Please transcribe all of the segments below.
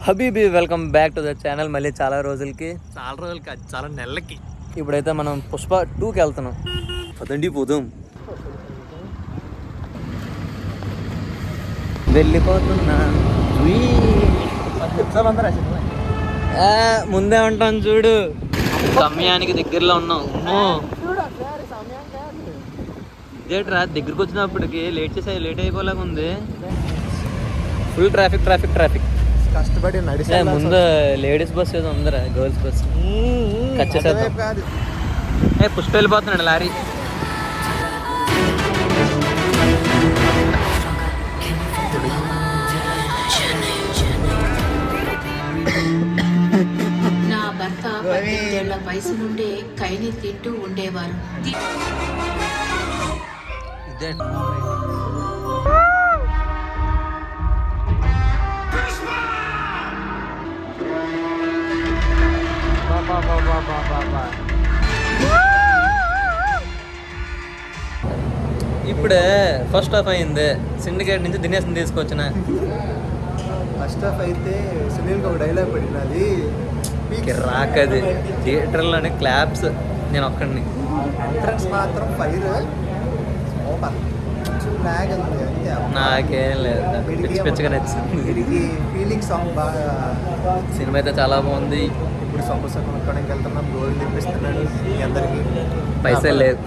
Habibi welcome back to the channel. మళ్ళీ చాలా రోజులకి చాలా నెలలకి ఇప్పుడైతే మనం పుష్ప 2కి వెళ్తున్నాం. పదండి పోదాం. వెళ్ళిపోతున్నా. ముందే ఉంటాను చూడు. సమయానికి దగ్గరలో ఉన్నాం. ఇదేట్రా దగ్గరికి వచ్చినప్పటికి లేట్ అయిపోలాగా ఉంది. Full traffic. కష్టపడి నడిచే ముందు లేడీస్ బస్ ఏదో ఉందరా, గర్ల్స్ బస్ కాదు. పుష్ప వెళ్ళిపోతున్నాడు లారీ. నా భర్త 18 ఏళ్ల వయసు నుండే కైని తింటూ ఉండేవారు. ఇదే ఇప్పుడే ఫస్ట్ హాఫ్ అయింది. సిండికేట్ నుంచి దినేష్ని తీసుకొచ్చిన. ఫస్ట్ హాఫ్ అయితే సునీల్కి ఒక డైలాగ్ పడినది రాకది థియేటర్లోనే క్లాప్స్. నేను ఒక్కడిని. ఎంట్రన్స్ మాత్రం ఫైర్ సూపర్. లాగ్ ఉంది అంతే. నాకేం లేదు, పిచ్చిగా నచ్చింది. ఫీలింగ్ సాంగ్ బాగా. సినిమా అయితే చాలా బాగుంది. ఇప్పుడు సమోసా కొనుక్కోవడానికి వెళ్తున్నాం. గోల్డ్ తెప్పిస్తున్నాడు మీ అందరికి. పైసలు లేదు.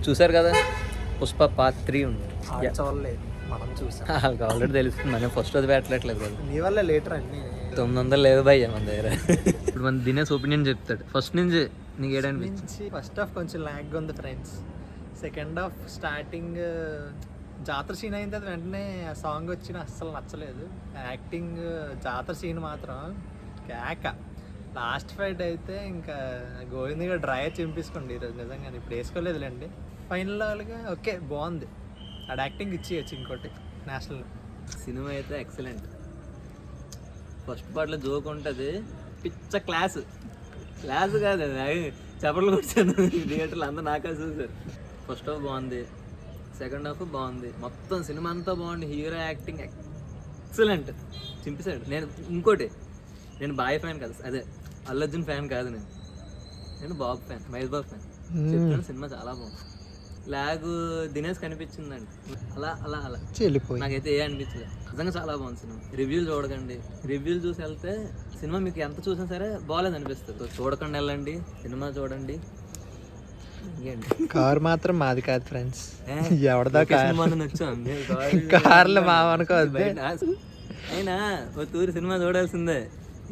చూసారు కదా పుష్ప పార్ట్ 3 ఉంది. చూడలేదు, మనం చూసాం. వాళ్ళకి ఆల్రెడీ తెలుస్తుంది. మనం ఫస్ట్ అది పెట్టట్లేదు కదా. నీ వల్ల లేటర్ అన్నీ 900 లేదు భయ్య మన దగ్గర. ఇప్పుడు మన దినేష్ ఒపీనియన్ చెప్తాడు. ఫస్ట్ నుంచి నీకు ఏడనిపించి? ఫస్ట్ హాఫ్ కొంచెం ల్యాగ్గా ఉంది ఫ్రెండ్స్. సెకండ్ హాఫ్ స్టార్టింగ్ జాతర సీన్ అయిన తర్వాత వెంటనే ఆ సాంగ్ వచ్చిన అస్సలు నచ్చలేదు. యాక్టింగ్ జాతర సీన్ మాత్రం కేక. లాస్ట్ ఫైట్ అయితే ఇంకా గోవింద్గా డ్రై చింపేసుకోండి ఈరోజు నిజంగా. ఇప్పుడు వేసుకోలేదులేండి. ఫైనల్ వాళ్ళగా ఓకే బాగుంది. ఆడ యాక్టింగ్ ఇచ్చేయచ్చు ఇంకోటి నేషనల్. సినిమా అయితే ఎక్సలెంట్. ఫస్ట్ పార్ట్లో జోక్ ఉంటుంది. పిచ్చ క్లాస్ కాదు అది. చెప్పలు కూర్చొని థియేటర్లో అందరూ నాకే చూసారు. ఫస్ట్ హాఫ్ బాగుంది, సెకండ్ హాఫ్ బాగుంది, మొత్తం సినిమా అంతా బాగుంది. హీరో యాక్టింగ్ ఎక్సలెంట్, చింపేశాడు. నేను బాయ్ ఫ్యాన్ కాదు, అదే అల్లు అర్జున్ ఫ్యాన్ కాదు. నేను బాబు ఫ్యాన్, మహేష్ బాబు ఫ్యాన్. చెప్తాను సినిమా చాలా బాగుంది. లాగ్ దినేష్ కనిపించిందండి. అలా చెల్లిపోయి నాకైతే ఏ అనిపించలేదు. నిజంగా చాలా బాగుంది సినిమా. రివ్యూలు చూడకండి. రివ్యూలు చూసి వెళ్తే సినిమా మీకు ఎంత చూసినా సరే బాగాలేదు అనిపిస్తుంది. చూడకుండా వెళ్ళండి, సినిమా చూడండి. కార్ మాత్రం మాది కాదు ఫ్రెండ్స్. ఎవడదా నచ్చింది కార్లు మావనుకోవద్దు. అయినా ఓ తూరి సినిమా చూడాల్సిందే.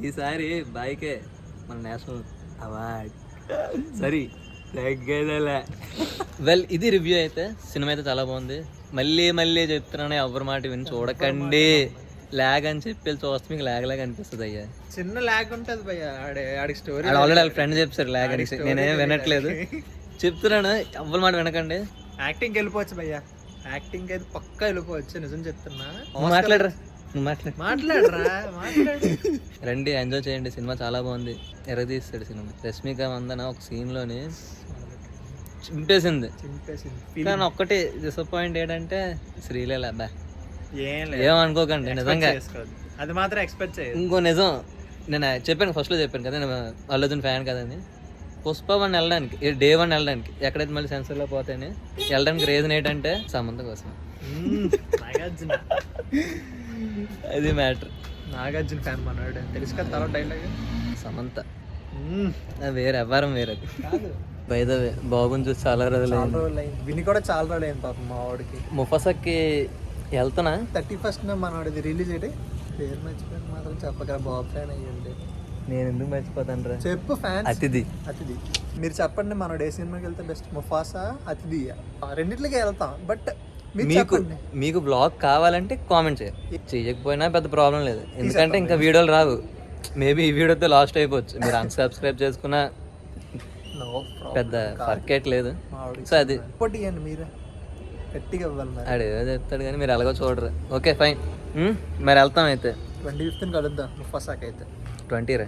ఈసారి బాయ్కే మన నేషనల్ అవార్డ్. సరే వెల్, ఇది రివ్యూ అయితే. సినిమా అయితే చాలా బాగుంది. మళ్ళీ చెప్తున్నాను, ఎవరి మాట విని చూడకండి. లాగ్ అని చెప్పి చూస్తే మీకు లాగ్ అనిపిస్తుంది. అయ్యా చిన్న లాగ్ ఉంటుంది భయ్య. ఆడికి స్టోరీ ఆల్రెడీ వాళ్ళ ఫ్రెండ్ చెప్పారు లాగ్ అని. నేనేం వినట్లేదు, చెప్తున్నాను. ఎవరి మాట వినకండి. యాక్టింగ్ వెళ్ళిపోవచ్చు భయ్య. యాక్టింగ్ అయితే పక్కా వెళ్ళిపోవచ్చు. నిజం చెప్తున్నా. మాట్లాడరా రండి, ఎంజాయ్ చేయండి. సినిమా చాలా బాగుంది. ఎర్రదీస్తాడు సినిమా. రష్మిక మందన ఒక సీన్ లోని చింపేసింది. కానీ ఒక్కటి డిసప్పాయింట్ ఏంటంటే శ్రీలీల. అబ్బా ఏమనుకోకండి, నిజంగా అది మాత్రం ఎక్స్పెక్ట్ చేయాలి. ఇంకో నిజం, నేను చెప్పాను ఫస్ట్ లో చెప్పాను కదా, నేను అల్లు అర్జున్ ఫ్యాన్ కదని. పుష్ప 1 వెళ్ళడానికి, డే 1 వెళ్ళడానికి, ఎక్కడైతే మళ్ళీ సెన్సర్ లో పోతేనే వెళ్ళడానికి రీజన్ ఏంటంటే సమంత కోసం. అది మ్యాటర్. నాగార్జున ఫ్యాన్ మనవాడు తెలుసు కదా. తర్వాత డైలాగ్ సమంత వేరే వ్యవహారం వేరే బైదవే. బాబుని చూసి చాలా రోజులు విని కూడా చాలా రోజులు అయింది పాపం మా వాడికి. ముఫాసాకి వెళ్తున్నా 31st మనవాడిది రిలీజ్ అయితే. పేరు మర్చిపోయాను మాత్రం చెప్పగల. బాబు ఫ్యాన్ అయ్యండి. నేను ఎందుకు మర్చిపోతాను రా. చెప్పు ఫ్యాన్. అతిథి మీరు చెప్పండి, మనోడు ఏ సినిమాకి వెళ్తే బెస్ట్? ముఫాసా, అతిథి, రెండిట్లకే వెళ్తాం. బట్ మీకు బ్లాగ్ కావాలంటే కామెంట్ చేయకపోయినా పెద్ద ప్రాబ్లం లేదు. ఎందుకంటే ఇంకా వీడియోలు రావు. మేబీ ఈ వీడియోతో లాస్ట్ అయిపోవచ్చు. మీరు అన్సబ్స్క్రైబ్ చేసుకున్నా పెద్ద ఫర్కేట్ లేదు. సో అది మీరు గట్టిగా ఇవ్వాలి. అదేదో చెప్తాడు కానీ మీరు ఎలాగో చూడరు. ఓకే ఫైన్, మరి వెళ్తాం అయితే. 25th కలుద్దాం ముఫాసాకి అయితే. 20 రా.